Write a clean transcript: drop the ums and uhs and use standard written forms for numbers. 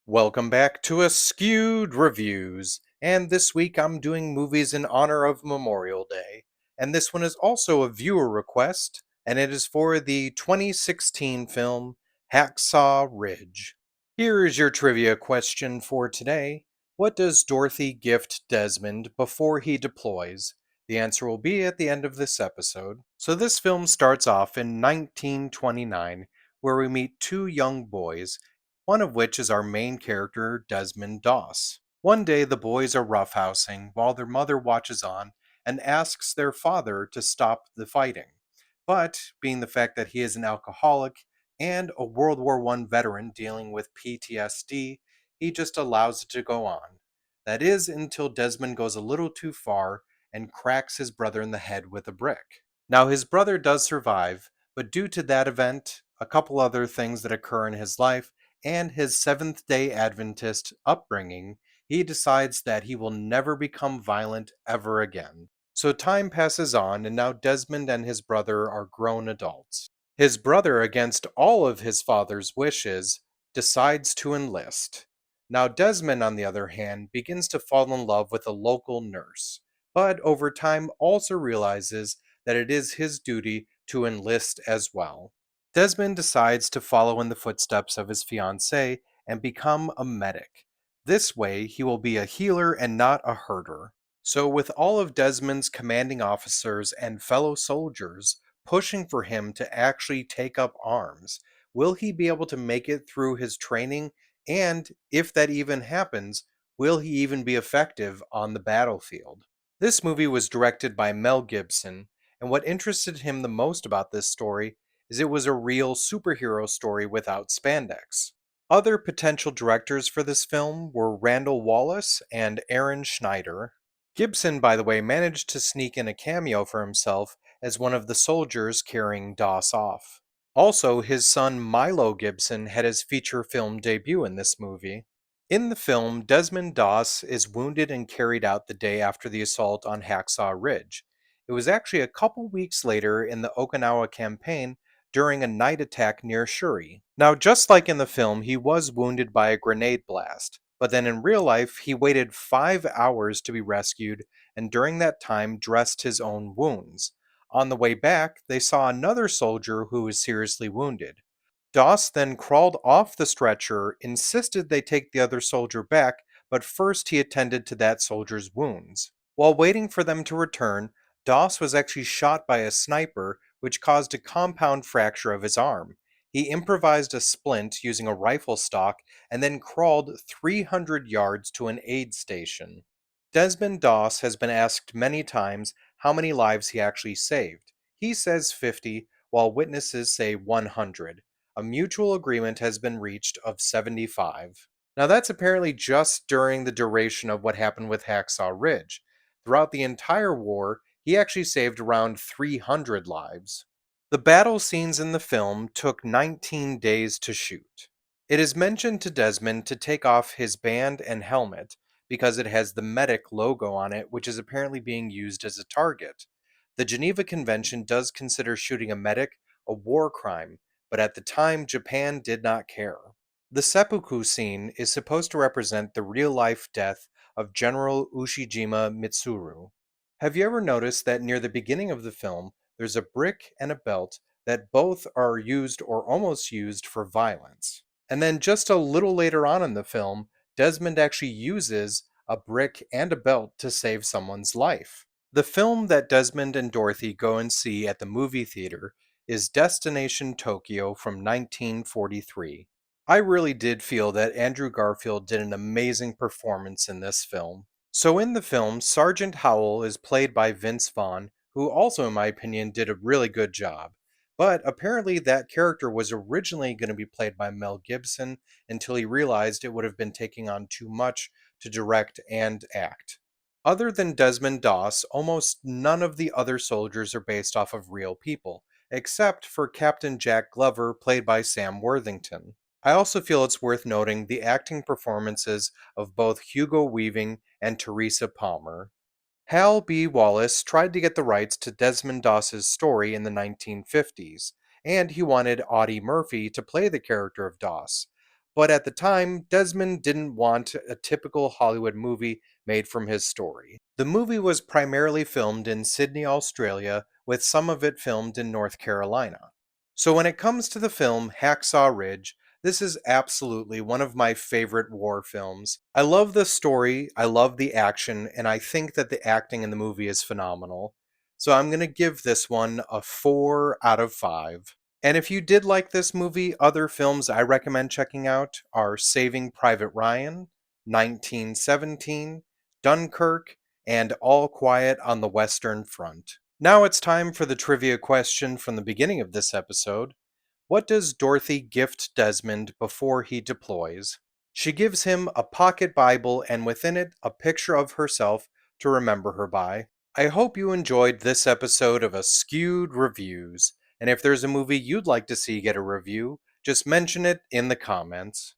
Welcome back to Askewed Reviews. And this week I'm doing movies in honor of Memorial Day. And this one is also a viewer request, and it is for the 2016 film Hacksaw Ridge. Here is your trivia question for today. What does Dorothy gift Desmond before he deploys? The answer will be at the end of this episode. So this film starts off in 1929, where we meet two young boys, one of which is our main character, Desmond Doss. One day, the boys are roughhousing while their mother watches on and asks their father to stop the fighting. But, being the fact that he is an alcoholic and a World War I veteran dealing with PTSD, he just allows it to go on. That is until Desmond goes a little too far and cracks his brother in the head with a brick. Now, his brother does survive, but due to that event, a couple other things that occur in his life, and his Seventh day Adventist upbringing, he decides that he will never become violent ever again. So time passes on, and now Desmond and his brother are grown adults. His brother, against all of his father's wishes, decides to enlist. Now, Desmond, on the other hand, begins to fall in love with a local nurse, but over time also realizes that it is his duty to enlist as well. Desmond decides to follow in the footsteps of his fiancée and become a medic. This way, he will be a healer and not a herder. So, with all of Desmond's commanding officers and fellow soldiers pushing for him to actually take up arms, will he be able to make it through his training? And if that even happens, will he even be effective on the battlefield? This movie was directed by Mel Gibson, and what interested him the most about this story is it was a real superhero story without spandex. Other potential directors for this film were Randall Wallace and Aaron Schneider. Gibson, by the way, managed to sneak in a cameo for himself as one of the soldiers carrying Doss off. Also, his son Milo Gibson had his feature film debut in this movie. In the film, Desmond Doss is wounded and carried out the day after the assault on Hacksaw Ridge. It was actually a couple weeks later in the Okinawa campaign during a night attack near Shuri. Now, just like in the film, he was wounded by a grenade blast, but then in real life, he waited 5 hours to be rescued and during that time dressed his own wounds. On the way back, they saw another soldier who was seriously wounded. Doss then crawled off the stretcher, insisted they take the other soldier back, but first he attended to that soldier's wounds. While waiting for them to return, Doss was actually shot by a sniper, which caused a compound fracture of his arm. He improvised a splint using a rifle stock and then crawled 300 yards to an aid station. Desmond Doss has been asked many times how many lives he actually saved. He says 50, while witnesses say 100. A mutual agreement has been reached of 75. Now, that's apparently just during the duration of what happened with Hacksaw Ridge. Throughout the entire war, he actually saved around 300 lives. The battle scenes in the film took 19 days to shoot. It is mentioned to Desmond to take off his band and helmet because it has the medic logo on it, which is apparently being used as a target. The Geneva Convention does consider shooting a medic a war crime, but at the time, Japan did not care. The seppuku scene is supposed to represent the real life death of General Ushijima Mitsuru. Have you ever noticed that near the beginning of the film, there's a brick and a belt that both are used or almost used for violence? And then just a little later on in the film, Desmond actually uses a brick and a belt to save someone's life. The film that Desmond and Dorothy go and see at the movie theater is Destination Tokyo from 1943. I really did feel that Andrew Garfield did an amazing performance in this film. So, in the film, Sergeant Howell is played by Vince Vaughn, who also, in my opinion, did a really good job. But apparently, that character was originally going to be played by Mel Gibson until he realized it would have been taking on too much to direct and act. Other than Desmond Doss, almost none of the other soldiers are based off of real people, except for Captain Jack Glover, played by Sam Worthington. I also feel it's worth noting the acting performances of both Hugo Weaving and Teresa Palmer. Hal B. Wallace tried to get the rights to Desmond Doss's story in the 1950s, and he wanted Audie Murphy to play the character of Doss. But at the time, Desmond didn't want a typical Hollywood movie made from his story. The movie was primarily filmed in Sydney, Australia, with some of it filmed in North Carolina. So when it comes to the film Hacksaw Ridge, this is absolutely one of my favorite war films. I love the story, I love the action, and I think that the acting in the movie is phenomenal. So I'm going to give this one a 4 out of 5. And if you did like this movie, other films I recommend checking out are Saving Private Ryan, 1917, Dunkirk, and All Quiet on the Western Front. Now it's time for the trivia question from the beginning of this episode. What does Dorothy gift Desmond before he deploys? She gives him a pocket Bible and within it a picture of herself to remember her by. I hope you enjoyed this episode of Askewed Reviews, and if there's a movie you'd like to see get a review, just mention it in the comments.